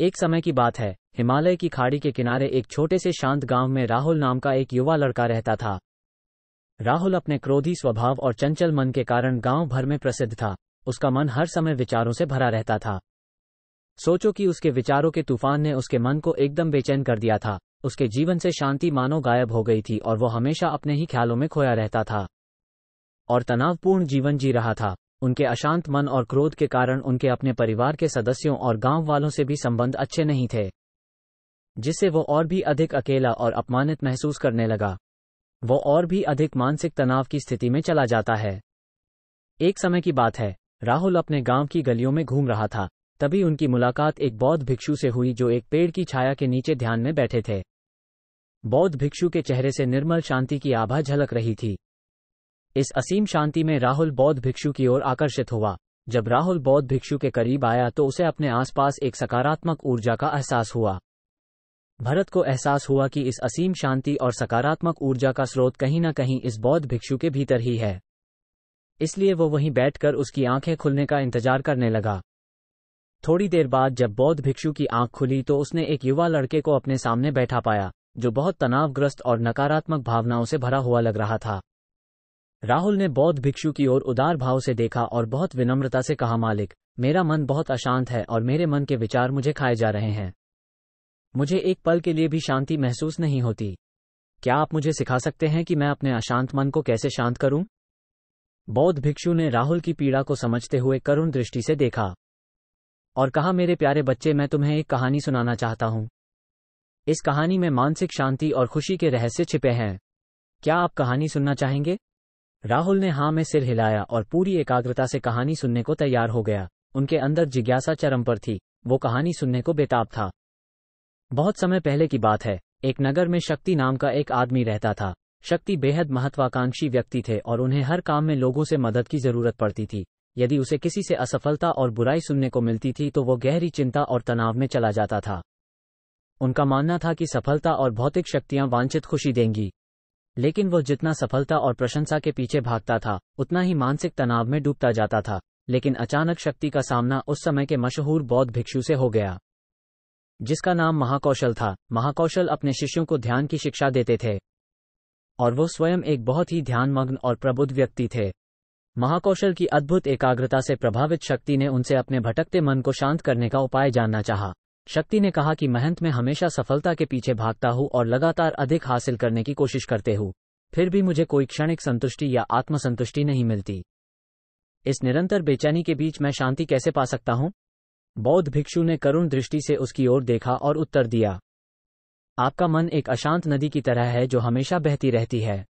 एक समय की बात है, हिमालय की खाड़ी के किनारे एक छोटे से शांत गांव में राहुल नाम का एक युवा लड़का रहता था। राहुल अपने क्रोधी स्वभाव और चंचल मन के कारण गांव भर में प्रसिद्ध था। उसका मन हर समय विचारों से भरा रहता था। सोचो कि उसके विचारों के तूफान ने उसके मन को एकदम बेचैन कर दिया था। उसके जीवन से शांति मानो गायब हो गई थी और वो हमेशा अपने ही ख्यालों में खोया रहता था और तनावपूर्ण जीवन जी रहा था। उनके अशांत मन और क्रोध के कारण उनके अपने परिवार के सदस्यों और गांव वालों से भी संबंध अच्छे नहीं थे, जिससे वो और भी अधिक अकेला और अपमानित महसूस करने लगा। वो और भी अधिक मानसिक तनाव की स्थिति में चला जाता है। एक समय की बात है, राहुल अपने गांव की गलियों में घूम रहा था। तभी उनकी मुलाकात एक बौद्ध भिक्षु से हुई जो एक पेड़ की छाया के नीचे ध्यान में बैठे थे। बौद्ध भिक्षु के चेहरे से निर्मल शांति की आभा झलक रही थी। इस असीम शांति में राहुल बौद्ध भिक्षु की ओर आकर्षित हुआ। जब राहुल बौद्ध भिक्षु के करीब आया तो उसे अपने आसपास एक सकारात्मक ऊर्जा का एहसास हुआ। भरत को एहसास हुआ कि इस असीम शांति और सकारात्मक ऊर्जा का स्रोत कहीं न कहीं इस बौद्ध भिक्षु के भीतर ही है। इसलिए वो वहीं बैठकर उसकी आंखें खुलने का इंतजार करने लगा। थोड़ी देर बाद जब बौद्ध भिक्षु की आंख खुली तो उसने एक युवा लड़के को अपने सामने बैठा पाया, जो बहुत तनावग्रस्त और नकारात्मक भावनाओं से भरा हुआ लग रहा था। राहुल ने बौद्ध भिक्षु की ओर उदार भाव से देखा और बहुत विनम्रता से कहा, मालिक, मेरा मन बहुत अशांत है और मेरे मन के विचार मुझे खाए जा रहे हैं। मुझे एक पल के लिए भी शांति महसूस नहीं होती। क्या आप मुझे सिखा सकते हैं कि मैं अपने अशांत मन को कैसे शांत करूं? बौद्ध भिक्षु ने राहुल की पीड़ा को समझते हुए करुण दृष्टि से देखा और कहा, मेरे प्यारे बच्चे, मैं तुम्हें एक कहानी सुनाना चाहता हूं। इस कहानी में मानसिक शांति और खुशी के रहस्य छिपे हैं। क्या आप कहानी सुनना चाहेंगे? राहुल ने हाँ में सिर हिलाया और पूरी एकाग्रता से कहानी सुनने को तैयार हो गया। उनके अंदर जिज्ञासा चरम पर थी। वो कहानी सुनने को बेताब था। बहुत समय पहले की बात है। एक नगर में शक्ति नाम का एक आदमी रहता था। शक्ति बेहद महत्वाकांक्षी व्यक्ति थे और उन्हें हर काम में लोगों से मदद की जरूरत पड़ती थी। यदि उसे किसी से असफलता और बुराई सुनने को मिलती थी तो वो गहरी चिंता और तनाव में चला जाता था। उनका मानना था कि सफलता और भौतिक शक्तियां वांछित खुशी देंगी, लेकिन वो जितना सफलता और प्रशंसा के पीछे भागता था उतना ही मानसिक तनाव में डूबता जाता था। लेकिन अचानक शक्ति का सामना उस समय के मशहूर बौद्ध भिक्षु से हो गया, जिसका नाम महाकौशल था। महाकौशल अपने शिष्यों को ध्यान की शिक्षा देते थे और वो स्वयं एक बहुत ही ध्यानमग्न और प्रबुद्ध व्यक्ति थे। महाकौशल की अद्भुत एकाग्रता से प्रभावित शक्ति ने उनसे अपने भटकते मन को शांत करने का उपाय जानना चाहा। शक्ति ने कहा कि मेहनत में हमेशा सफलता के पीछे भागता हूँ और लगातार अधिक हासिल करने की कोशिश करते हूँ, फिर भी मुझे कोई क्षणिक संतुष्टि या आत्मसंतुष्टि नहीं मिलती। इस निरंतर बेचैनी के बीच मैं शांति कैसे पा सकता हूँ? बौद्ध भिक्षु ने करुण दृष्टि से उसकी ओर देखा और उत्तर दिया, आपका मन एक अशांत नदी की तरह है जो हमेशा बहती रहती है।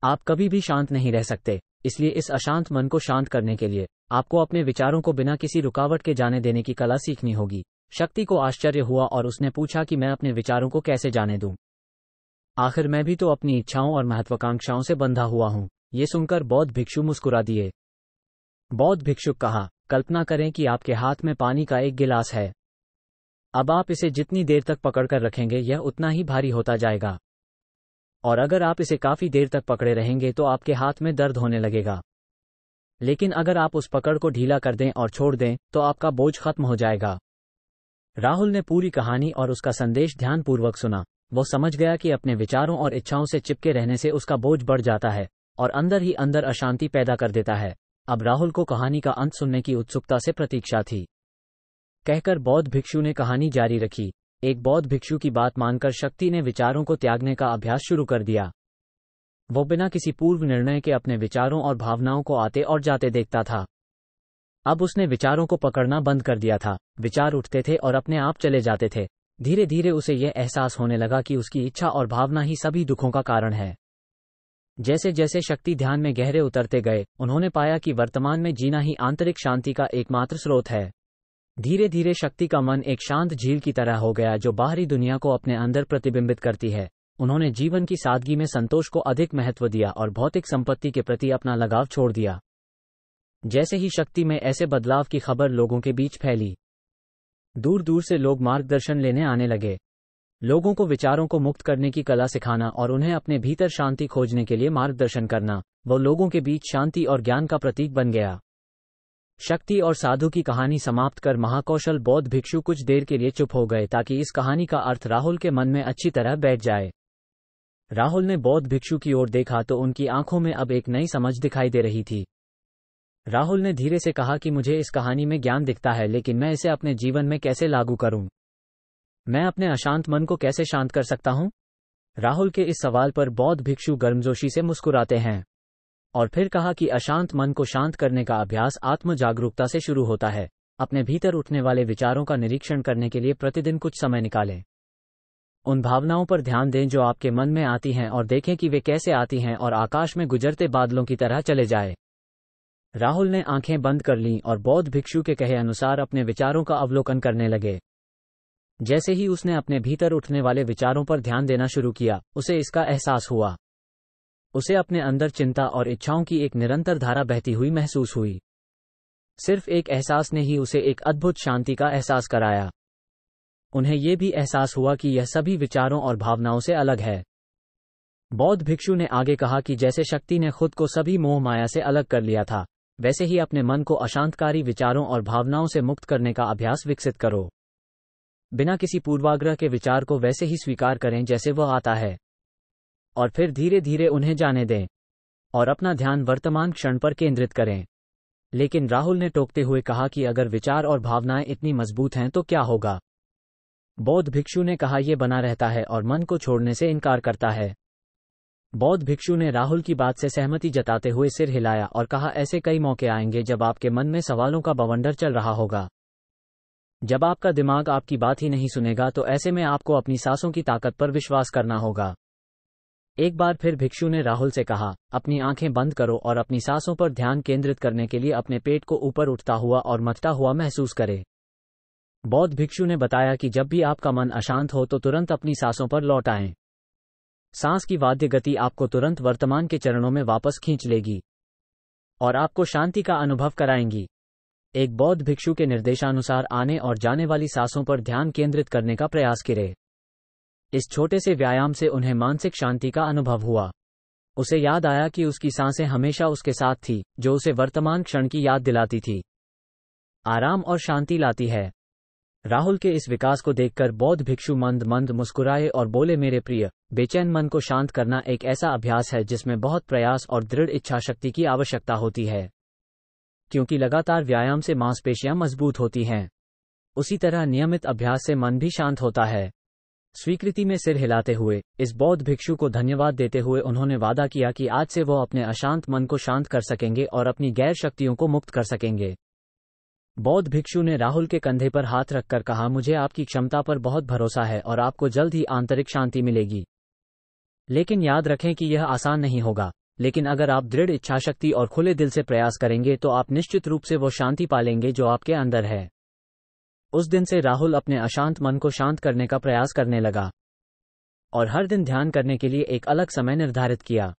आप कभी भी शांत नहीं रह सकते। इसलिए इस अशांत मन को शांत करने के लिए आपको अपने विचारों को बिना किसी रुकावट के जाने देने की कला सीखनी होगी। शक्ति को आश्चर्य हुआ और उसने पूछा कि मैं अपने विचारों को कैसे जाने दूं? आखिर मैं भी तो अपनी इच्छाओं और महत्वाकांक्षाओं से बंधा हुआ हूं। ये सुनकर बौद्ध भिक्षु मुस्कुरा दिए। बौद्ध भिक्षुक कहा, कल्पना करें कि आपके हाथ में पानी का एक गिलास है। अब आप इसे जितनी देर तक पकड़कर रखेंगे यह उतना ही भारी होता जाएगा, और अगर आप इसे काफी देर तक पकड़े रहेंगे तो आपके हाथ में दर्द होने लगेगा। लेकिन अगर आप उस पकड़ को ढीला कर दें और छोड़ दें तो आपका बोझ खत्म हो जाएगा। राहुल ने पूरी कहानी और उसका संदेश ध्यानपूर्वक सुना। वो समझ गया कि अपने विचारों और इच्छाओं से चिपके रहने से उसका बोझ बढ़ जाता है और अंदर ही अंदर अशांति पैदा कर देता है। अब राहुल को कहानी का अंत सुनने की उत्सुकता से प्रतीक्षा थी। कहकर बौद्ध भिक्षु ने कहानी जारी रखी। एक बौद्ध भिक्षु की बात मानकर शक्ति ने विचारों को त्यागने का अभ्यास शुरू कर दिया। वो बिना किसी पूर्व निर्णय के अपने विचारों और भावनाओं को आते और जाते देखता था। अब उसने विचारों को पकड़ना बंद कर दिया था। विचार उठते थे और अपने आप चले जाते थे। धीरे धीरे उसे यह एहसास होने लगा कि उसकी इच्छा और भावना ही सभी दुखों का कारण है। जैसे जैसे शक्ति ध्यान में गहरे उतरते गए, उन्होंने पाया कि वर्तमान में जीना ही आंतरिक शांति का एकमात्र स्रोत है। धीरे धीरे शक्ति का मन एक शांत झील की तरह हो गया जो बाहरी दुनिया को अपने अंदर प्रतिबिंबित करती है। उन्होंने जीवन की सादगी में संतोष को अधिक महत्व दिया और भौतिक संपत्ति के प्रति अपना लगाव छोड़ दिया। जैसे ही शक्ति में ऐसे बदलाव की खबर लोगों के बीच फैली, दूर दूर से लोग मार्गदर्शन लेने आने लगे। लोगों को विचारों को मुक्त करने की कला सिखाना और उन्हें अपने भीतर शांति खोजने के लिए मार्गदर्शन करना, वो लोगों के बीच शांति और ज्ञान का प्रतीक बन गया। शक्ति और साधु की कहानी समाप्त कर महाकौशल बौद्ध भिक्षु कुछ देर के लिए चुप हो गए ताकि इस कहानी का अर्थ राहुल के मन में अच्छी तरह बैठ जाए। राहुल ने बौद्ध भिक्षु की ओर देखा तो उनकी आंखों में अब एक नई समझ दिखाई दे रही थी। राहुल ने धीरे से कहा कि मुझे इस कहानी में ज्ञान दिखता है, लेकिन मैं इसे अपने जीवन में कैसे लागू करूं? मैं अपने अशांत मन को कैसे शांत कर सकता हूं? राहुल के इस सवाल पर बौद्ध भिक्षु गर्मजोशी से मुस्कुराते हैं और फिर कहा कि अशांत मन को शांत करने का अभ्यास आत्म जागरूकता से शुरू होता है। अपने भीतर उठने वाले विचारों का निरीक्षण करने के लिए प्रतिदिन कुछ समय निकालें। उन भावनाओं पर ध्यान दें जो आपके मन में आती हैं और देखें कि वे कैसे आती हैं और आकाश में गुजरते बादलों की तरह चले जाए। राहुल ने आंखें बंद कर लीं और बौद्ध भिक्षु के कहे अनुसार अपने विचारों का अवलोकन करने लगे। जैसे ही उसने अपने भीतर उठने वाले विचारों पर ध्यान देना शुरू किया, उसे इसका एहसास हुआ। उसे अपने अंदर चिंता और इच्छाओं की एक निरंतर धारा बहती हुई महसूस हुई। सिर्फ एक एहसास ने ही उसे एक अद्भुत शांति का एहसास कराया। उन्हें यह भी एहसास हुआ कि यह सभी विचारों और भावनाओं से अलग है। बौद्ध भिक्षु ने आगे कहा कि जैसे शक्ति ने खुद को सभी मोह माया से अलग कर लिया था, वैसे ही अपने मन को अशांतकारी विचारों और भावनाओं से मुक्त करने का अभ्यास विकसित करो। बिना किसी पूर्वाग्रह के विचार को वैसे ही स्वीकार करें जैसे वह आता है, और फिर धीरे धीरे उन्हें जाने दें और अपना ध्यान वर्तमान क्षण पर केंद्रित करें। लेकिन राहुल ने टोकते हुए कहा कि अगर विचार और भावनाएं इतनी मजबूत हैं तो क्या होगा? बौद्ध भिक्षु ने कहा यह बना रहता है और मन को छोड़ने से इनकार करता है। बौद्ध भिक्षु ने राहुल की बात से सहमति जताते हुए सिर हिलाया और कहा ऐसे कई मौके आएंगे जब आपके मन में सवालों का बवंडर चल रहा होगा। जब आपका दिमाग आपकी बात ही नहीं सुनेगा तो ऐसे में आपको अपनी सांसों की ताकत पर विश्वास करना होगा। एक बार फिर भिक्षु ने राहुल से कहा, अपनी आंखें बंद करो और अपनी सांसों पर ध्यान केंद्रित करने के लिए अपने पेट को ऊपर उठता हुआ और मचता हुआ महसूस करें। बौद्ध भिक्षु ने बताया कि जब भी आपका मन अशांत हो तो तुरंत अपनी सांसों पर लौट आएं। सांस की वाद्य गति आपको तुरंत वर्तमान के चरणों में वापस खींच लेगी और आपको शांति का अनुभव कराएंगी। एक बौद्ध भिक्षु के निर्देशानुसार आने और जाने वाली सांसों पर ध्यान केंद्रित करने का प्रयास करें। इस छोटे से व्यायाम से उन्हें मानसिक शांति का अनुभव हुआ। उसे याद आया कि उसकी सांसें हमेशा उसके साथ थी, जो उसे वर्तमान क्षण की याद दिलाती थी, आराम और शांति लाती है। राहुल के इस विकास को देखकर बौद्ध भिक्षु मंद मंद मुस्कुराए और बोले, मेरे प्रिय, बेचैन मन को शांत करना एक ऐसा अभ्यास है जिसमें बहुत प्रयास और दृढ़ इच्छा शक्ति की आवश्यकता होती है, क्योंकि लगातार व्यायाम से मांसपेशियां मजबूत होती हैं। उसी तरह नियमित अभ्यास से मन भी शांत होता है। स्वीकृति में सिर हिलाते हुए इस बौद्ध भिक्षु को धन्यवाद देते हुए उन्होंने वादा किया कि आज से वो अपने अशांत मन को शांत कर सकेंगे और अपनी गैर शक्तियों को मुक्त कर सकेंगे। बौद्ध भिक्षु ने राहुल के कंधे पर हाथ रखकर कहा, मुझे आपकी क्षमता पर बहुत भरोसा है और आपको जल्द ही आंतरिक शांति मिलेगी। लेकिन याद रखें कि यह आसान नहीं होगा, लेकिन अगर आप दृढ़ इच्छाशक्ति और खुले दिल से प्रयास करेंगे तो आप निश्चित रूप से वो शांति पालेंगे जो आपके अंदर है। उस दिन से राहुल अपने अशांत मन को शांत करने का प्रयास करने लगा और हर दिन ध्यान करने के लिए एक अलग समय निर्धारित किया।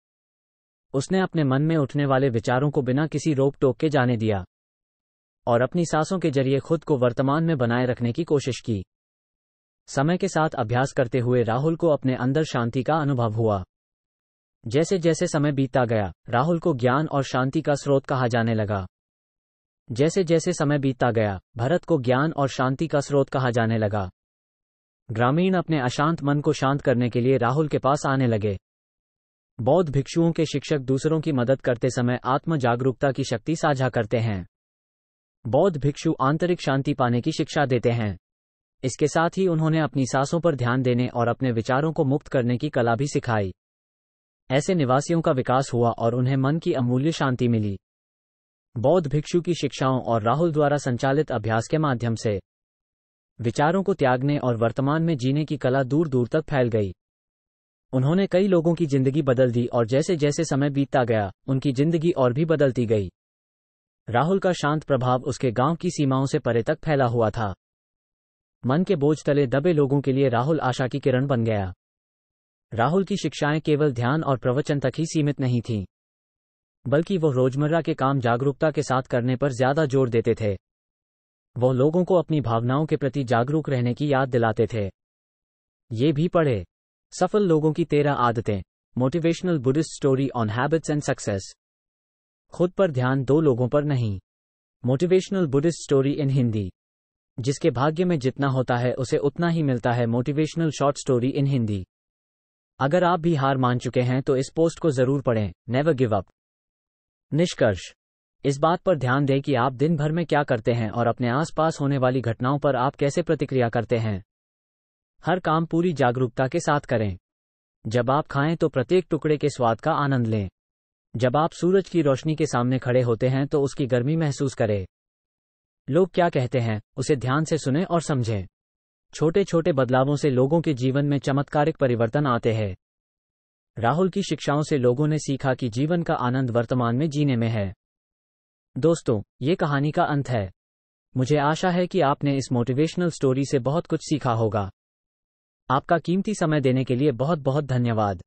उसने अपने मन में उठने वाले विचारों को बिना किसी रोक टोक के जाने दिया और अपनी सांसों के जरिए खुद को वर्तमान में बनाए रखने की कोशिश की। समय के साथ अभ्यास करते हुए राहुल को अपने अंदर शांति का अनुभव हुआ। जैसे जैसे समय बीतता गया, राहुल को ज्ञान और शांति का स्रोत कहा जाने लगा। जैसे जैसे समय बीतता गया, भरत को ज्ञान और शांति का स्रोत कहा जाने लगा। ग्रामीण अपने अशांत मन को शांत करने के लिए राहुल के पास आने लगे। बौद्ध भिक्षुओं के शिक्षक दूसरों की मदद करते समय आत्म जागरूकता की शक्ति साझा करते हैं। बौद्ध भिक्षु आंतरिक शांति पाने की शिक्षा देते हैं। इसके साथ ही उन्होंने अपनी सांसों पर ध्यान देने और अपने विचारों को मुक्त करने की कला भी सिखाई। ऐसे निवासियों का विकास हुआ और उन्हें मन की अमूल्य शांति मिली। बौद्ध भिक्षु की शिक्षाओं और राहुल द्वारा संचालित अभ्यास के माध्यम से विचारों को त्यागने और वर्तमान में जीने की कला दूर दूर तक फैल गई। उन्होंने कई लोगों की जिंदगी बदल दी और जैसे जैसे समय बीतता गया, उनकी जिंदगी और भी बदलती गई। राहुल का शांत प्रभाव उसके गांव की सीमाओं से परे तक फैला हुआ था। मन के बोझ तले दबे लोगों के लिए राहुल आशा की किरण बन गया। राहुल की शिक्षाएं केवल ध्यान और प्रवचन तक ही सीमित नहीं थीं, बल्कि वो रोजमर्रा के काम जागरूकता के साथ करने पर ज्यादा जोर देते थे। वो लोगों को अपनी भावनाओं के प्रति जागरूक रहने की याद दिलाते थे। ये भी पढ़े, सफल लोगों की 13 आदतें, motivational Buddhist story on habits and success. खुद पर ध्यान 2 लोगों पर नहीं। Motivational Buddhist story in Hindi. जिसके भाग्य में जितना होता है उसे उतना ही मिलता है। Motivational short story in Hindi. अगर आप भी हार मान चुके हैं तो इस पोस्ट को जरूर पढ़ें। Never give up. निष्कर्ष। इस बात पर ध्यान दें कि आप दिन भर में क्या करते हैं और अपने आसपास होने वाली घटनाओं पर आप कैसे प्रतिक्रिया करते हैं। हर काम पूरी जागरूकता के साथ करें। जब आप खाएं तो प्रत्येक टुकड़े के स्वाद का आनंद लें। जब आप सूरज की रोशनी के सामने खड़े होते हैं तो उसकी गर्मी महसूस करें। लोग क्या कहते हैं उसे ध्यान से सुनें और समझें। छोटे छोटे बदलावों से लोगों के जीवन में चमत्कारिक परिवर्तन आते हैं। राहुल की शिक्षाओं से लोगों ने सीखा कि जीवन का आनंद वर्तमान में जीने में है। दोस्तों, ये कहानी का अंत है। मुझे आशा है कि आपने इस मोटिवेशनल स्टोरी से बहुत कुछ सीखा होगा। आपका कीमती समय देने के लिए बहुत बहुत धन्यवाद।